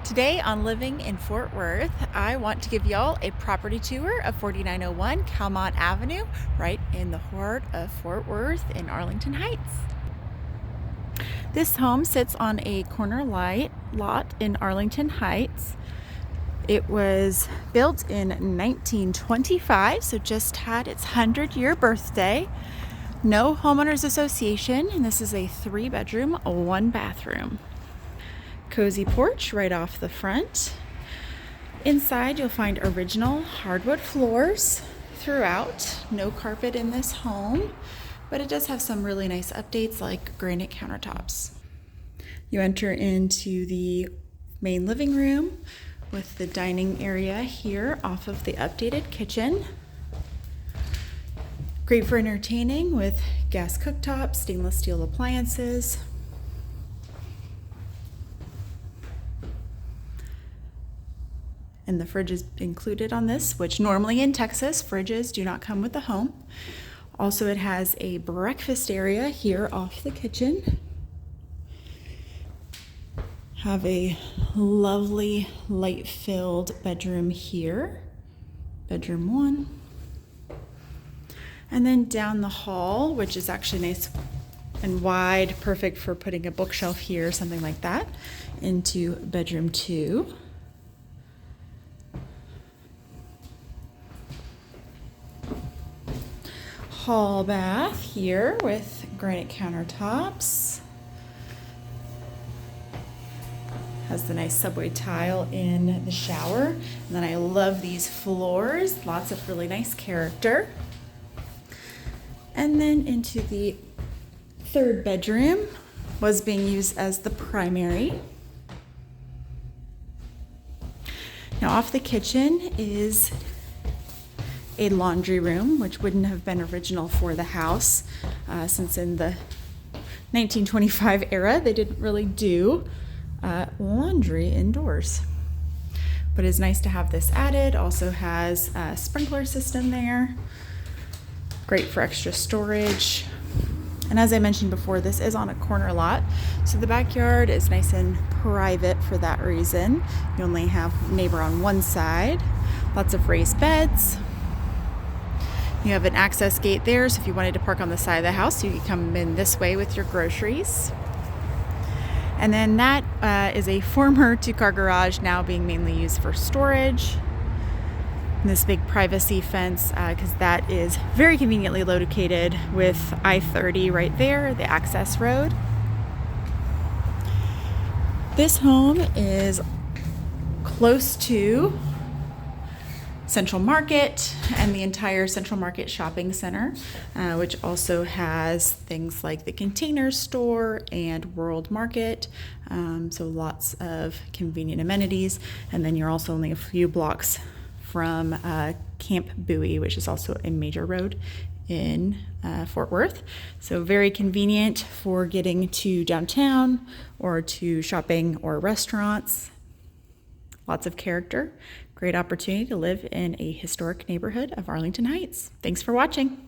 Today on Living in Fort Worth, I want to give y'all a property tour of 4901 Calmont Avenue, right in the heart of Fort Worth in Arlington Heights. This home sits on a corner lot in Arlington Heights. It was built in 1925, so just had its 100-year birthday. No homeowners association, and this is a 3-bedroom, 1-bathroom. Cozy porch right off the front. Inside you'll find original hardwood floors throughout. No carpet in this home, but it does have some really nice updates like granite countertops. You enter into the main living room with the dining area here off of the updated kitchen. Great for entertaining with gas cooktops, stainless steel appliances. And the fridge is included on this, which normally in Texas, fridges do not come with the home. Also, it has a breakfast area here off the kitchen. Have a lovely light-filled bedroom here, bedroom 1. And then down the hall, which is actually nice and wide, perfect for putting a bookshelf here, something like that, into bedroom 2. Hall bath here with granite countertops. Has the nice subway tile in the shower. And then I love these floors, lots of really nice character. And then into the 3rd bedroom, was being used as the primary. Now off the kitchen is a laundry room, which wouldn't have been original for the house, since in the 1925 era they didn't really do laundry indoors. But it's nice to have this added. Also has a sprinkler system there. Great for extra storage. And as I mentioned before, this is on a corner lot, so the backyard is nice and private for that reason. You only have neighbor on one side. Lots of raised beds. You have an access gate there, so if you wanted to park on the side of the house, you could come in this way with your groceries. And then that is a former 2-car garage, now being mainly used for storage. And this big privacy fence, because that is very conveniently located with I-30 right there, the access road. This home is close to Central Market and the entire Central Market shopping center, which also has things like the Container Store and World Market, so lots of convenient amenities. And then you're also only a few blocks from Camp Bowie, which is also a major road in Fort Worth. So very convenient for getting to downtown or to shopping or restaurants. Lots of character. Great opportunity to live in a historic neighborhood of Arlington Heights. Thanks for watching.